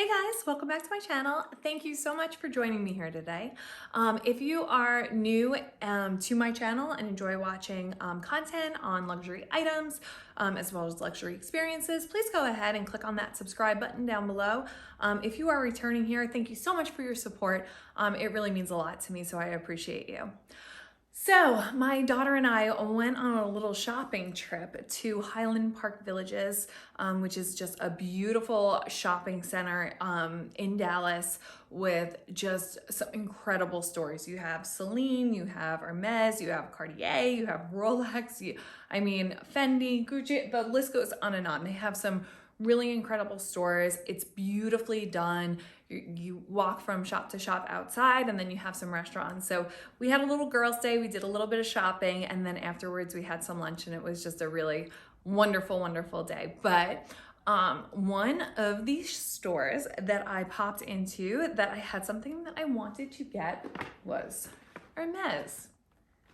guys, welcome back to my channel. Thank you so much for joining me here today. If you are new to my channel and enjoy watching content on luxury items as well as luxury experiences, please go ahead and click on that subscribe button down below. If you are returning here, thank you so much for your support. It really means a lot to me, so I appreciate you. So my daughter and I went on a little shopping trip to Highland Park Villages, which is just a beautiful shopping center in Dallas with just some incredible stores. You have Celine, you have Hermes, you have Cartier, you have Rolex, Fendi, Gucci, the list goes on and on. They have some really incredible stores. It's beautifully done. You walk from shop to shop outside, and then you have some restaurants. So we had a little girls' day. We did a little bit of shopping, and then afterwards we had some lunch, and it was just a really wonderful, wonderful day. But one of these stores that I popped into that I had something that I wanted to get was Hermes.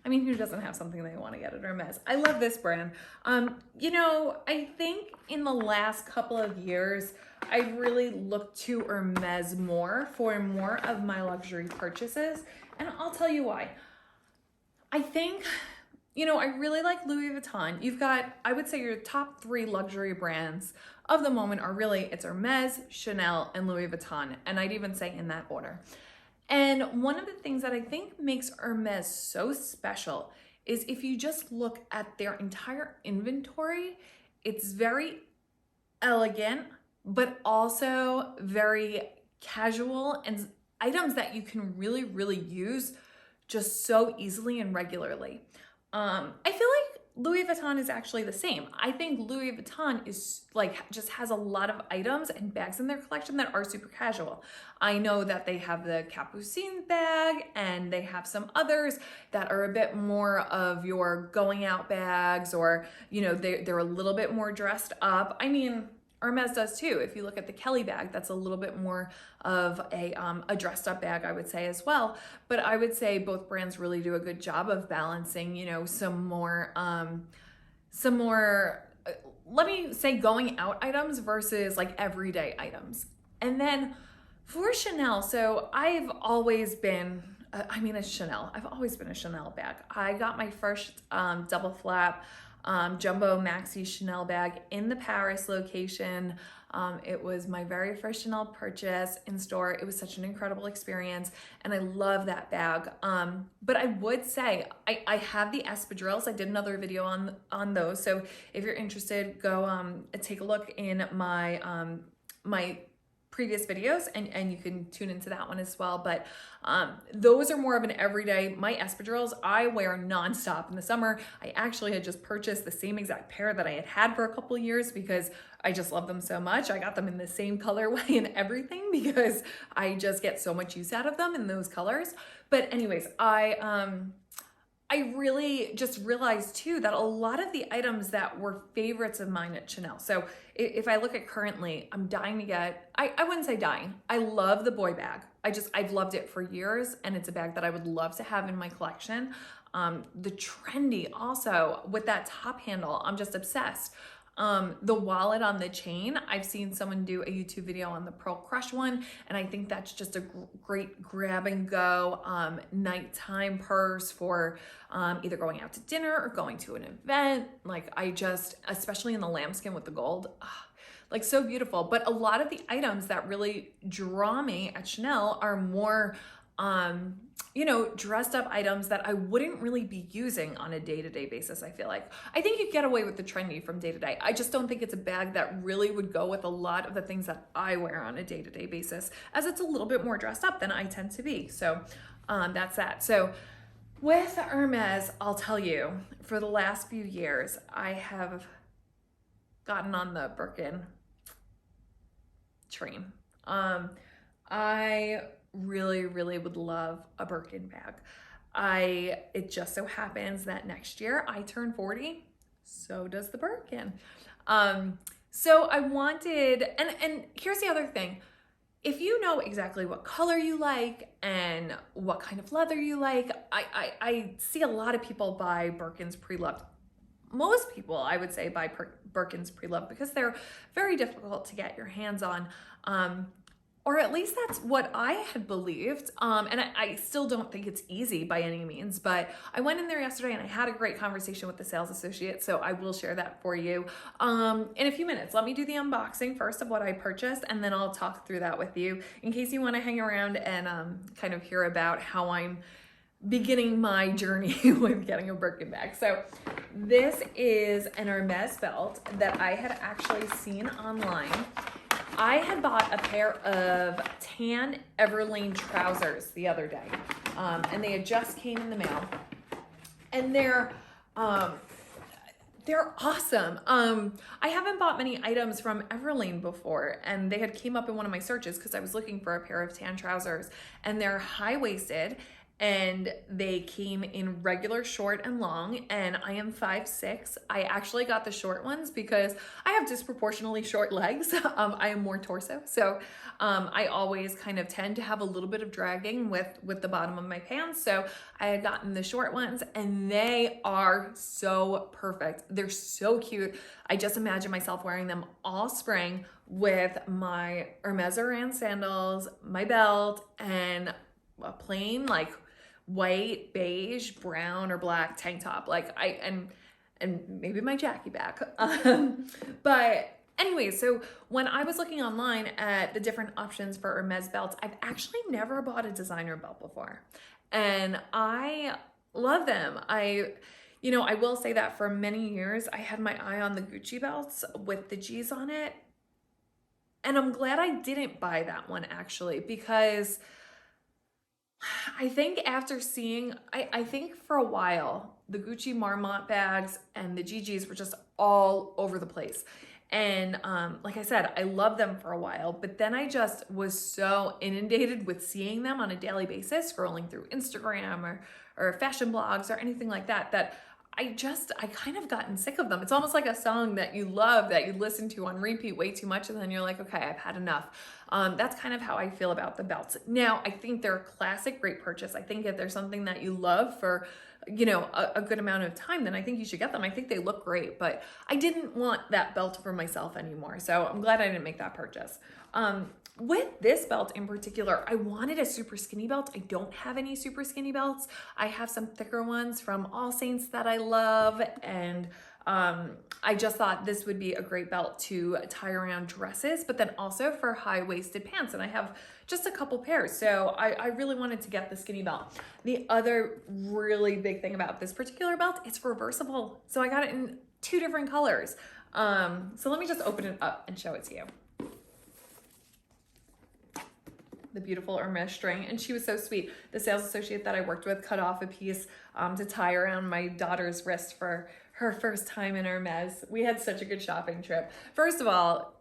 Who doesn't have something they want to get at Hermes? I love this brand. I think in the last couple of years, I've really looked to Hermes more for more of my luxury purchases. And I'll tell you why. I think, I really like Louis Vuitton. You've got, I would say your top three luxury brands of the moment are really, it's Hermes, Chanel, and Louis Vuitton. And I'd even say in that order. And one of the things that I think makes Hermes so special is if you just look at their entire inventory, it's very elegant, but also very casual and items that you can really, really use just so easily and regularly. I feel like Louis Vuitton is actually the same. I think Louis Vuitton is just has a lot of items and bags in their collection that are super casual. I know that they have the Capucine bag and they have some others that are a bit more of your going out bags, or, they're a little bit more dressed up. Hermes does too. If you look at the Kelly bag, that's a little bit more of a dressed up bag, I would say as well. But I would say both brands really do a good job of balancing, some more, let me say going out items versus everyday items. And then for Chanel, so I've always been, a Chanel. I've always been a Chanel bag. I got my first double flap jumbo maxi Chanel bag in the Paris location. It was my very first Chanel purchase in store. It was such an incredible experience, and I love that bag. But I would say I have the espadrilles. I did another video on those, so if you're interested, go take a look in my my previous videos, and you can tune into that one as well. But those are more of an everyday. My espadrilles I wear nonstop in the summer. I actually had just purchased the same exact pair that I had for a couple years because I just love them so much. I got them in the same colorway and everything because I just get so much use out of them in those colors. But anyways, I really just realized too that a lot of the items that were favorites of mine at Chanel. So if I look at currently, I'm dying to get, I wouldn't say dying. I love the boy bag. I've loved it for years, and it's a bag that I would love to have in my collection. The trendy also with that top handle, I'm just obsessed. The wallet on the chain, I've seen someone do a YouTube video on the Pearl Crush one, and I think that's just a great grab and go nighttime purse for either going out to dinner or going to an event. Especially in the lambskin with the gold, so beautiful. But a lot of the items that really draw me at Chanel are more dressed up items that I wouldn't really be using on a day-to-day basis. I feel like I think you get away with the trendy from day to day. I just don't think it's a bag that really would go with a lot of the things that I wear on a day-to-day basis, as it's a little bit more dressed up than I tend to be. So that's that. So with Hermes, I'll tell you, for the last few years, I have gotten on the Birkin train. I really, really would love a Birkin bag. It just so happens that next year I turn 40, so does the Birkin. So I wanted, and here's the other thing. If you know exactly what color you like and what kind of leather you like, I see a lot of people buy Birkins pre-loved. Most people, I would say, buy Birkins pre-loved because they're very difficult to get your hands on. or at least that's what I had believed. And I still don't think it's easy by any means, but I went in there yesterday and I had a great conversation with the sales associate, so I will share that for you in a few minutes. Let me do the unboxing first of what I purchased, and then I'll talk through that with you in case you want to hang around and kind of hear about how I'm beginning my journey with getting a Birkin bag. So this is an Hermes belt that I had actually seen online. I had bought a pair of tan Everlane trousers the other day, and they had just came in the mail, and they're awesome. I haven't bought many items from Everlane before, and they had came up in one of my searches because I was looking for a pair of tan trousers, and they're high-waisted, and they came in regular short and long, and I am 5'6". I actually got the short ones because I have disproportionately short legs. I am more torso, so I always kind of tend to have a little bit of dragging with the bottom of my pants, so I had gotten the short ones, and they are so perfect. They're so cute. I just imagine myself wearing them all spring with my Hermes sandals, my belt, and a plain like white, beige, brown, or black tank top. And maybe my Jackie back. But anyway, so when I was looking online at the different options for Hermes belts, I've actually never bought a designer belt before, and I love them. I will say that for many years I had my eye on the Gucci belts with the G's on it, and I'm glad I didn't buy that one actually, because I think after seeing, I think for a while, the Gucci Marmont bags and the GGs were just all over the place. And like I said, I loved them for a while, but then I just was so inundated with seeing them on a daily basis, scrolling through Instagram or fashion blogs or anything like that, that I kind of gotten sick of them. It's almost like a song that you love that you listen to on repeat way too much, and then you're like, okay, I've had enough. That's kind of how I feel about the belts. Now, I think they're a classic, great purchase. I think if there's something that you love for, a good amount of time, then I think you should get them. I think they look great, but I didn't want that belt for myself anymore. So I'm glad I didn't make that purchase. With this belt in particular, I wanted a super skinny belt. I don't have any super skinny belts. I have some thicker ones from All Saints that I love, and I just thought this would be a great belt to tie around dresses, but then also for high-waisted pants, and I have just a couple pairs, so I really wanted to get the skinny belt. The other really big thing about this particular belt, it's reversible, so I got it in 2 different colors. So let me just open it up and show it to you. The beautiful Hermes string, and she was so sweet. The sales associate that I worked with cut off a piece to tie around my daughter's wrist for her first time in Hermes. We had such a good shopping trip. First of all,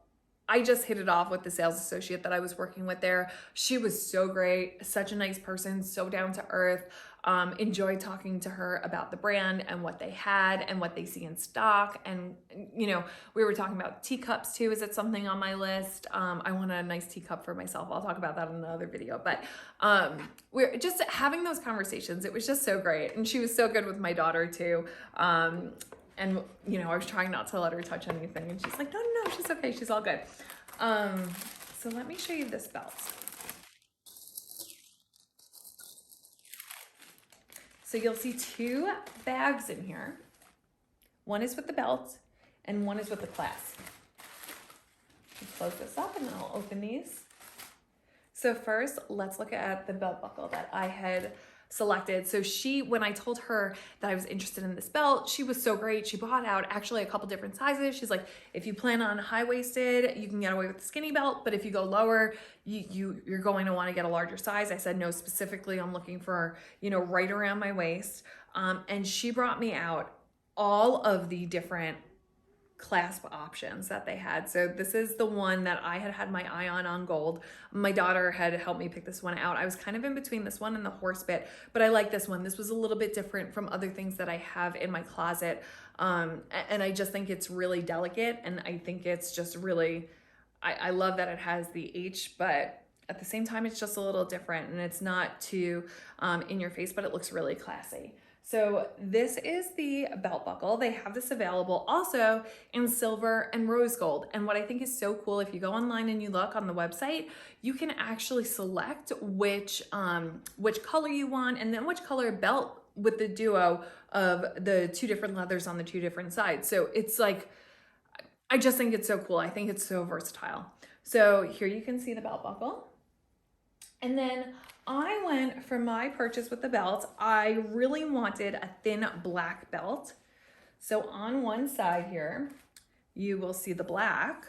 I just hit it off with the sales associate that I was working with there. She was so great, such a nice person, so down to earth. Enjoyed talking to her about the brand and what they had and what they see in stock. And, we were talking about teacups too. Is it something on my list? I want a nice teacup for myself. I'll talk about that in another video. But we're just having those conversations. It was just so great. And she was so good with my daughter too. And, I was trying not to let her touch anything. And she's like, no, she's okay. She's all good. So let me show you this belt. So you'll see 2 bags in here. One is with the belt and one is with the clasp. Close this up and then I'll open these. So first, let's look at the belt buckle that I had selected. So when I told her that I was interested in this belt, she was so great. She brought out actually a couple different sizes. She's like, if you plan on high-waisted, you can get away with the skinny belt, but if you go lower, you're going to want to get a larger size. I said, no, specifically, I'm looking for, right around my waist. And she brought me out all of the different clasp options that they had. So this is the one that I had my eye on gold. My daughter had helped me pick this one out. I was kind of in between this one and the horse bit, but I like this one. This was a little bit different from other things that I have in my closet. And I just think it's really delicate, and I think it's just really, I love that it has the H, but at the same time, it's just a little different, and it's not too in your face, but it looks really classy. So this is the belt buckle. They have this available also in silver and rose gold. And what I think is so cool, if you go online and you look on the website, you can actually select which color you want, and then which color belt with the duo of the two different leathers on the two different sides. So it's like, I just think it's so cool. I think it's so versatile. So here you can see the belt buckle. And then I went for my purchase with the belt. I really wanted a thin black belt. So on one side here, you will see the black.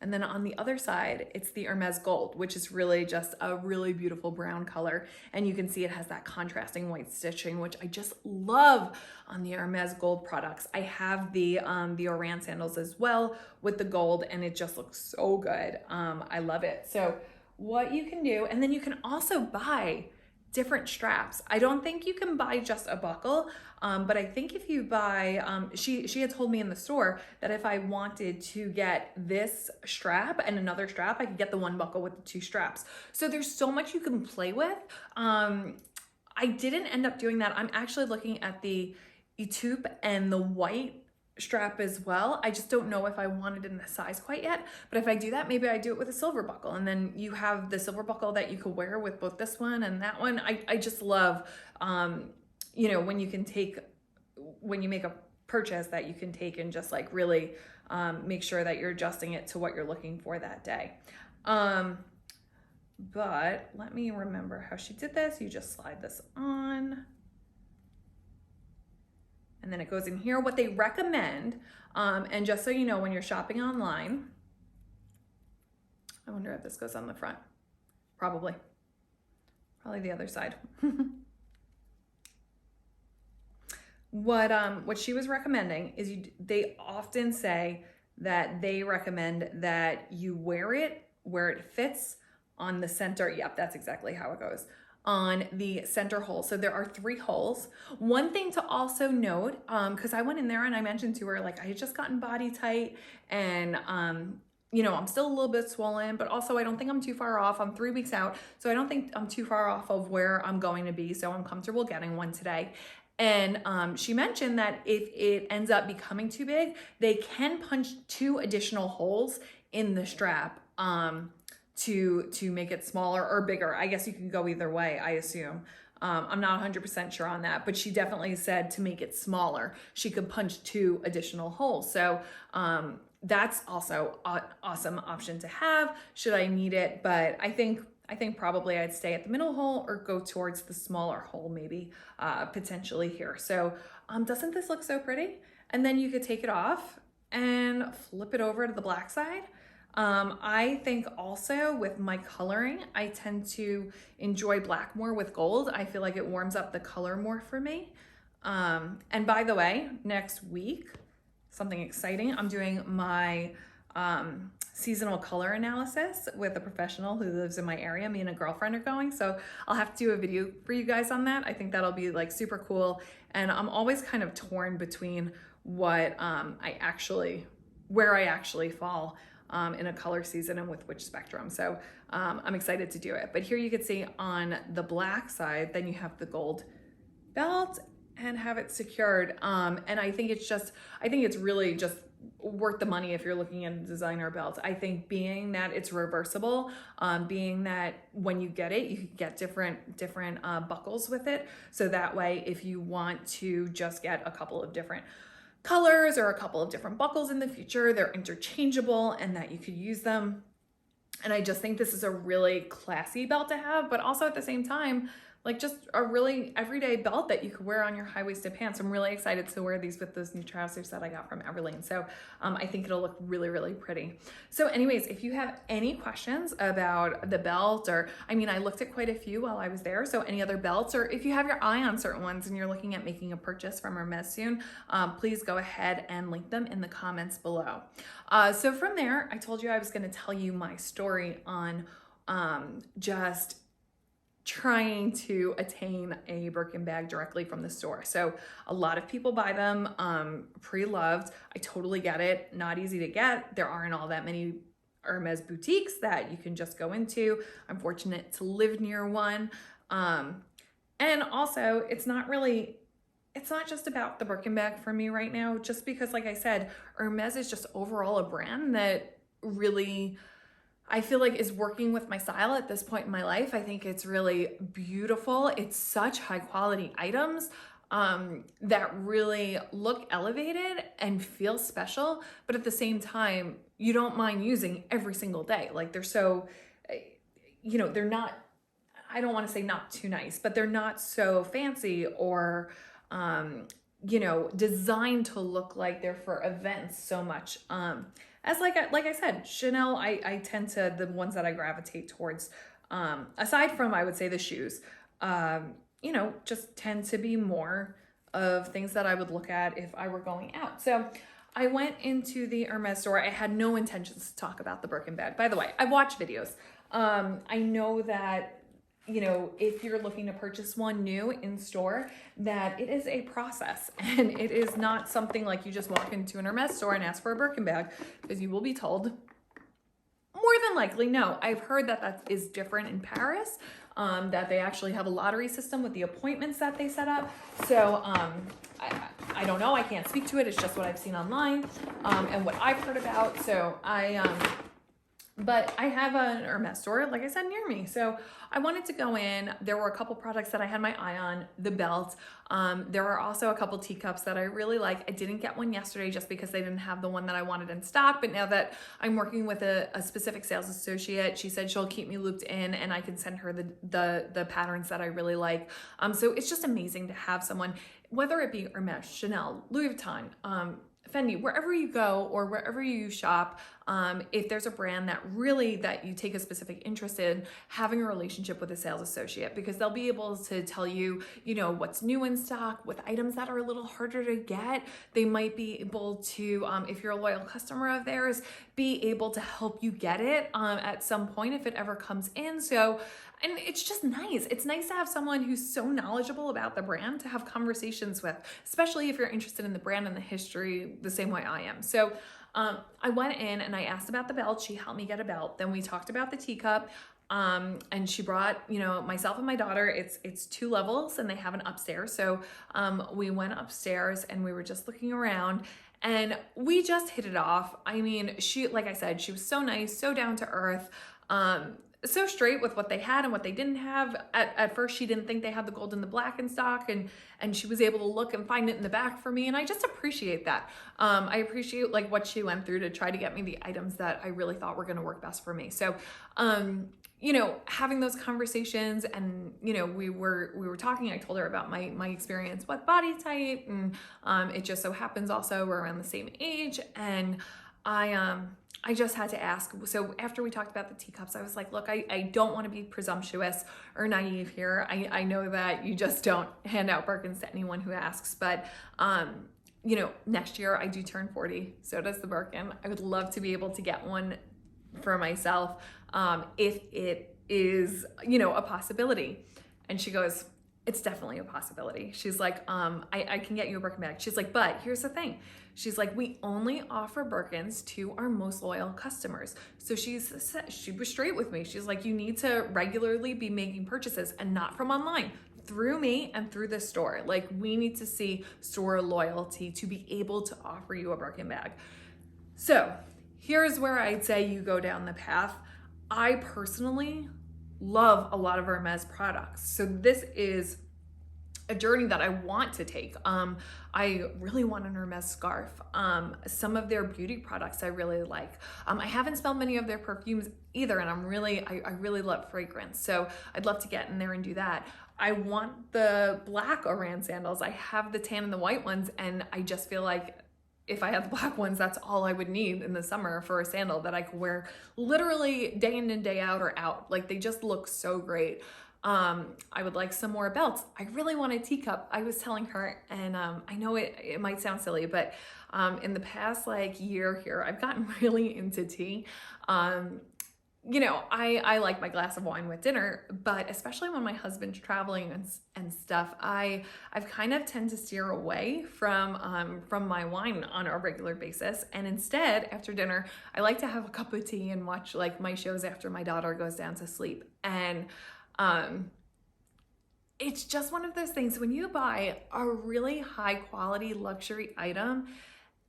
And then on the other side, it's the Hermès gold, which is really just a really beautiful brown color. And you can see it has that contrasting white stitching, which I just love on the Hermès gold products. I have the Oran sandals as well with the gold, and it just looks so good. I love it. So what you can do, and then you can also buy different straps. I don't think you can buy just a buckle, but I think if you buy, she had told me in the store that if I wanted to get this strap and another strap, I could get the one buckle with the two straps. So there's so much you can play with. I didn't end up doing that. I'm actually looking at the teacup and the white strap as well. I just don't know if I want it in the size quite yet, but if I do that, maybe I do it with a silver buckle, and then you have the silver buckle that you could wear with both this one and that one. I just love, you know, when you make a purchase that you can take and just like really make sure that you're adjusting it to what you're looking for that day. But let me remember how she did this. You just slide this on, and then it goes in here. What they recommend, and just so you know, when you're shopping online, I wonder if this goes on the front. Probably the other side. What she was recommending is they often say that they recommend that you wear it where it fits on the center. Yep, that's exactly how it goes. On the center hole. So there are 3 holes. One thing to also note, because I went in there and I mentioned to her, like, I had just gotten body tight, and you know, I'm still a little bit swollen, but also I don't think I'm too far off. I'm 3 weeks out, so I don't think I'm too far off of where I'm going to be. So I'm comfortable getting one today. And she mentioned that if it ends up becoming too big, they can punch 2 additional holes in the strap to make it smaller or bigger. I guess you can go either way, I assume. I'm not 100% sure on that, but she definitely said to make it smaller, she could punch 2 additional holes. So that's also an awesome option to have should I need it. But I think probably I'd stay at the middle hole or go towards the smaller hole, maybe potentially here. So doesn't this look so pretty? And then you could take it off and flip it over to the black side. I think also with my coloring, I tend to enjoy black more with gold. I feel like it warms up the color more for me. And by the way, next week, something exciting, I'm doing my seasonal color analysis with a professional who lives in my area. Me and a girlfriend are going, so I'll have to do a video for you guys on that. I think that'll be like super cool. And I'm always kind of torn between what where I actually fall in a color season and with which spectrum. So I'm excited to do it. But here you can see on the black side, then you have the gold belt and have it secured. And I think it's really just worth the money if you're looking at a designer belt. I think being that it's reversible, being that when you get it, you can get different buckles with it. So that way, if you want to just get a couple of different colors or a couple of different buckles in the future, they're interchangeable and that you could use them. And I just think this is a really classy belt to have, but also at the same time, like just a really everyday belt that you could wear on your high-waisted pants. I'm really excited to wear these with those new trousers that I got from Everlane. So I think it'll look really, really pretty. So anyways, if you have any questions about the belt, or I mean, I looked at quite a few while I was there. So any other belts, or if you have your eye on certain ones and you're looking at making a purchase from Hermès soon, please go ahead and link them in the comments below. So from there, I told you I was going to tell you my story on just trying to attain a Birkin bag directly from the store. So a lot of people buy them pre-loved. I totally get it. Not easy to get. There aren't all that many Hermès boutiques that you can just go into. I'm fortunate to live near one. And also, it's not just about the Birkin bag for me right now, just because, like I said, Hermes is just overall a brand that really, I feel like, is working with my style at this point in my life. I think it's really beautiful. It's such high quality items that really look elevated and feel special, but at the same time, you don't mind using every single day. Like they're so, they're not, I don't want to say not too nice, but they're not so fancy or, designed to look like they're for events so much. As like I said, Chanel, I tend to, the ones that I gravitate towards, aside from, I would say, the shoes, just tend to be more of things that I would look at if I were going out. So I went into the Hermes store. I had no intentions to talk about the Birkin bag. By the way, I watch videos. I know that, if you're looking to purchase one new in store, that it is a process, and it is not something like you just walk into an Hermes store and ask for a Birkin bag, because you will be told, more than likely, no. I've heard that that is different in Paris, that they actually have a lottery system with the appointments that they set up. So I don't know. I can't speak to it. It's just what I've seen online and what I've heard about. So but I have an Hermes store, like I said, near me. So I wanted to go in. There were a couple products that I had my eye on, the belt. There are also a couple teacups that I really like. I didn't get one yesterday just because they didn't have the one that I wanted in stock. But now that I'm working with a specific sales associate, she said she'll keep me looped in and I can send her the patterns that I really like. So it's just amazing to have someone, whether it be Hermes, Chanel, Louis Vuitton, Fendi, wherever you go or wherever you shop, if there's a brand that you take a specific interest in, having a relationship with a sales associate, because they'll be able to tell you, what's new in stock, with items that are a little harder to get. They might be able to, if you're a loyal customer of theirs, be able to help you get it at some point if it ever comes in. So, and it's just nice. It's nice to have someone who's so knowledgeable about the brand to have conversations with, especially if you're interested in the brand and the history the same way I am. So I went in and I asked about the belt. She helped me get a belt. Then we talked about the teacup. And she brought, myself and my daughter, it's 2 levels and they have an upstairs. So we went upstairs and we were just looking around and we just hit it off. I mean, like I said, she was so nice, so down to earth. So straight with what they had and what they didn't have. At first, she didn't think they had the gold and the black in stock, and she was able to look and find it in the back for me, and I just appreciate that. I appreciate like what she went through to try to get me the items that I really thought were going to work best for me. So, having those conversations, and we were talking. I told her about my experience with body type, and it just so happens also we're around the same age, and I just had to ask. So after we talked about the teacups, I was like, look, I don't want to be presumptuous or naive here. I know that you just don't hand out Birkins to anyone who asks, but next year I do turn 40. So does the Birkin. I would love to be able to get one for myself if it is, a possibility. And she goes, it's definitely a possibility. She's like, I can get you a Birkin bag. She's like, but here's the thing. She's like, we only offer Birkins to our most loyal customers. So she was straight with me. She's like, you need to regularly be making purchases, and not from online, through me and through the store. Like, we need to see store loyalty to be able to offer you a Birkin bag. So here's where I'd say you go down the path. I personally love a lot of Hermes products. So this is a journey that I want to take. I really want an Hermes scarf. Some of their beauty products I really like. I haven't smelled many of their perfumes either, and I really love fragrance. So I'd love to get in there and do that. I want the black Oran sandals. I have the tan and the white ones, and I just feel like if I had the black ones, that's all I would need in the summer for a sandal that I could wear literally day in and day out or out. Like, they just look so great. I would like some more belts. I really want a teacup. I was telling her, and I know it might sound silly, but in the past year here, I've gotten really into tea. I like my glass of wine with dinner, but especially when my husband's traveling and stuff, I've kind of tend to steer away from my wine on a regular basis. And instead, after dinner, I like to have a cup of tea and watch my shows after my daughter goes down to sleep. And it's just one of those things when you buy a really high quality luxury item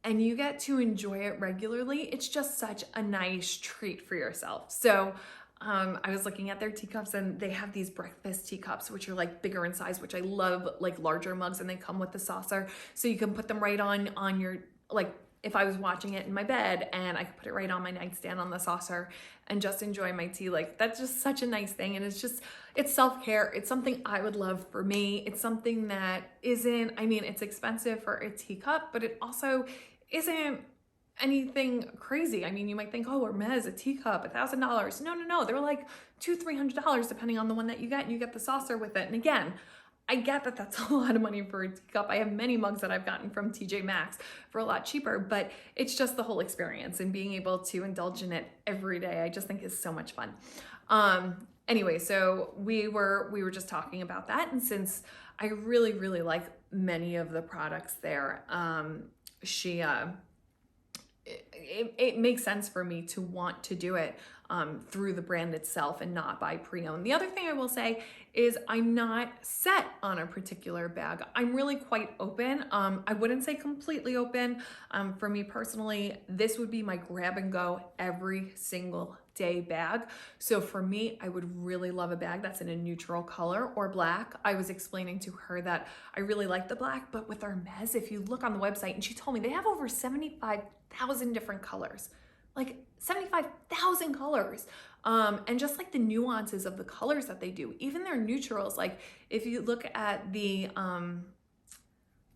and you get to enjoy it regularly, it's just such a nice treat for yourself. So I was looking at their teacups and they have these breakfast teacups, which are like bigger in size, which I love, like larger mugs, and they come with the saucer. So you can put them right on your, like if I was watching it in my bed and I could put it right on my nightstand on the saucer and just enjoy my tea. Like that's just such a nice thing. And it's self-care. It's something I would love for me. It's something that isn't, I mean, it's expensive for a teacup, but it also isn't anything crazy. I mean, you might think, oh, Hermes, a teacup, $1,000. No. They're like $200-$300 depending on the one that you get, and you get the saucer with it. And again, I get that that's a lot of money for a teacup. I have many mugs that I've gotten from TJ Maxx for a lot cheaper, but it's just the whole experience and being able to indulge in it every day, I just think is so much fun. Anyway, so we were just talking about that. And since I really, really like many of the products there, it makes sense for me to want to do it through the brand itself and not buy pre-owned. The other thing I will say is I'm not set on a particular bag. I'm really quite open. I wouldn't say completely open. For me personally, this would be my grab and go every single day bag. So for me, I would really love a bag that's in a neutral color or black. I was explaining to her that I really like the black, but with Hermes, if you look on the website, and she told me they have over 75,000 different colors, like 75,000 colors. And just like the nuances of the colors that they do, even their neutrals, like if you look at the,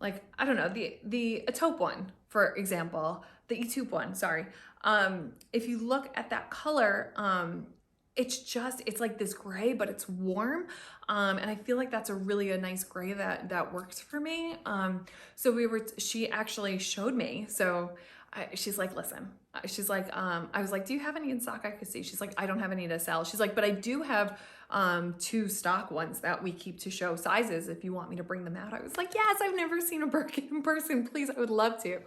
like, I don't know, the taupe one, for example, the taupe one, sorry. If you look at that color, it's like this gray, but it's warm. And I feel like that's a nice gray that works for me. So she actually showed me. So she's like, listen, she's like, I was like, do you have any in stock I could see? She's like, I don't have any to sell. She's like, but I do have 2 stock ones that we keep to show sizes if you want me to bring them out. I was like, yes, I've never seen a Birkin in person. Please, I would love to.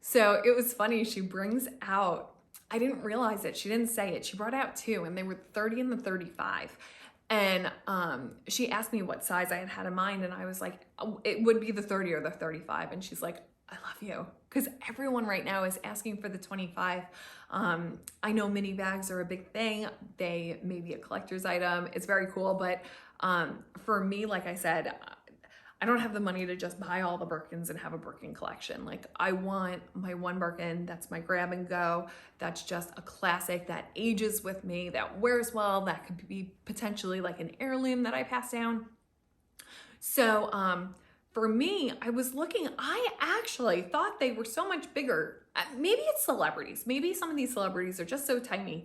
So it was funny. She brings out, I didn't realize it. She didn't say it. She brought out 2 and they were 30 and the 35. And she asked me what size I had in mind. And I was like, it would be the 30 or the 35. And she's like, I love you. Because everyone right now is asking for the 25. I know mini bags are a big thing. They may be a collector's item. It's very cool. But for me, like I said, I don't have the money to just buy all the Birkins and have a Birkin collection. Like I want my one Birkin, that's my grab and go. That's just a classic that ages with me, that wears well, that could be potentially like an heirloom that I pass down. So for me, I was looking, I actually thought they were so much bigger. Maybe it's celebrities. Maybe some of these celebrities are just so tiny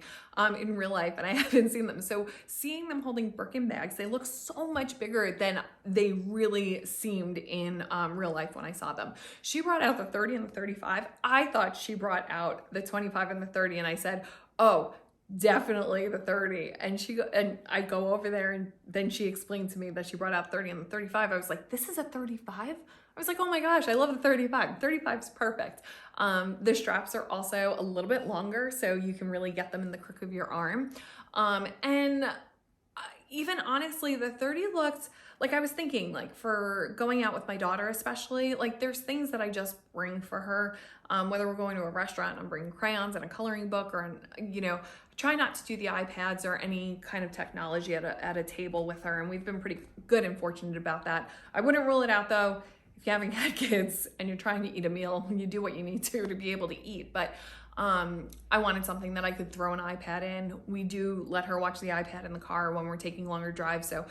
in real life and I haven't seen them. So seeing them holding Birkin bags, they look so much bigger than they really seemed in real life when I saw them. She brought out the 30 and the 35. I thought she brought out the 25 and the 30 and I said, oh, definitely the 30. And I go over there and then she explained to me that she brought out 30 and the 35. I was like, this is a 35? I was like, oh my gosh, I love the 35. 35 is perfect. The straps are also a little bit longer, so you can really get them in the crook of your arm. And even honestly, the 30 looked like, I was thinking like for going out with my daughter, especially, like there's things that I just bring for her, whether we're going to a restaurant, I'm bringing crayons and a coloring book, or, try not to do the iPads or any kind of technology at a table with her. And we've been pretty good and fortunate about that. I wouldn't rule it out though. If you haven't had kids and you're trying to eat a meal, you do what you need to be able to eat. But I wanted something that I could throw an iPad in. We do let her watch the iPad in the car when we're taking longer drives. So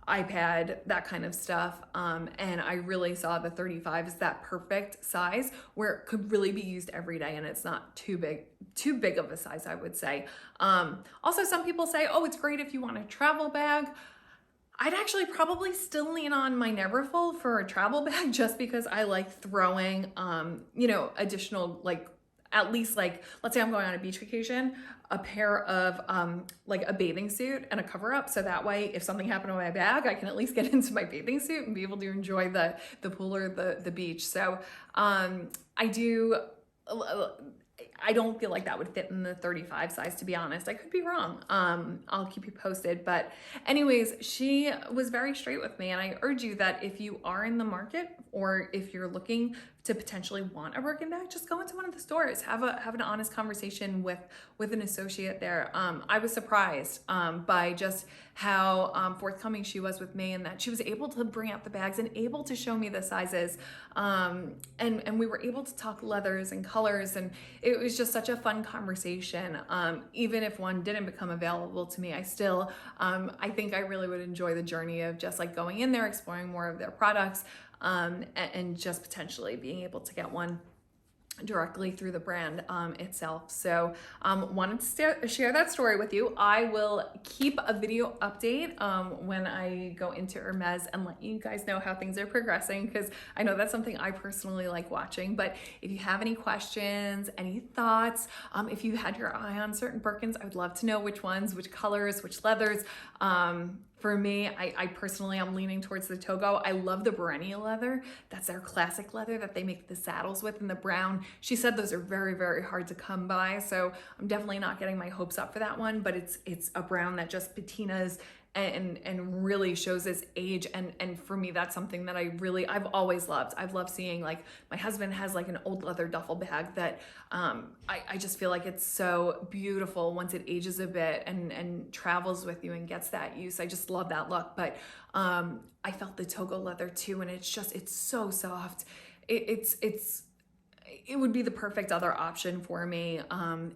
iPad, that kind of stuff. And I really saw the 35 as that perfect size where it could really be used every day and it's not too big of a size, I would say. Also, some people say, oh, it's great if you want a travel bag. I'd actually probably still lean on my Neverfull for a travel bag just because I like throwing, additional, like, at least like, let's say I'm going on a beach vacation, a pair of like a bathing suit and a cover up. So that way, if something happened to my bag, I can at least get into my bathing suit and be able to enjoy the pool or the beach. So I I don't feel like that would fit in the 35 size, to be honest. I could be wrong. I'll keep you posted. But anyways, she was very straight with me. And I urge you that if you are in the market or if you're looking to potentially want a Birkin bag, just go into one of the stores, have an honest conversation with an associate there. I was surprised by just how forthcoming she was with me, and that she was able to bring out the bags and able to show me the sizes. And we were able to talk leathers and colors, and it was just such a fun conversation. Even if one didn't become available to me, I still, I think I really would enjoy the journey of just like going in there, exploring more of their products, and just potentially being able to get one directly through the brand itself. So wanted to share that story with you. I will keep a video update when I go into Hermes and let you guys know how things are progressing, because I know that's something I personally like watching. But if you have any questions, any thoughts, if you had your eye on certain Birkins, I would love to know which ones, which colors, which leathers. For me, I personally, I'm leaning towards the Togo. I love the Berenia leather. That's their classic leather that they make the saddles with in the brown. She said those are very, very hard to come by. So I'm definitely not getting my hopes up for that one, but it's a brown that just patinas and really shows its age. And for me, that's something that I've always loved. I've loved seeing, like, my husband has like an old leather duffel bag that I just feel like it's so beautiful once it ages a bit and travels with you and gets that use. I just love that look. But I felt the Togo leather too, and it's so soft. It would be the perfect other option for me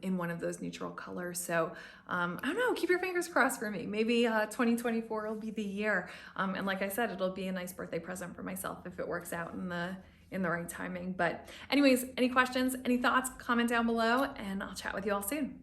in one of those neutral colors. So I don't know, keep your fingers crossed for me. Maybe 2024 will be the year. And like I said, it'll be a nice birthday present for myself if it works out in the right timing. But anyways, any questions, any thoughts, comment down below, and I'll chat with you all soon.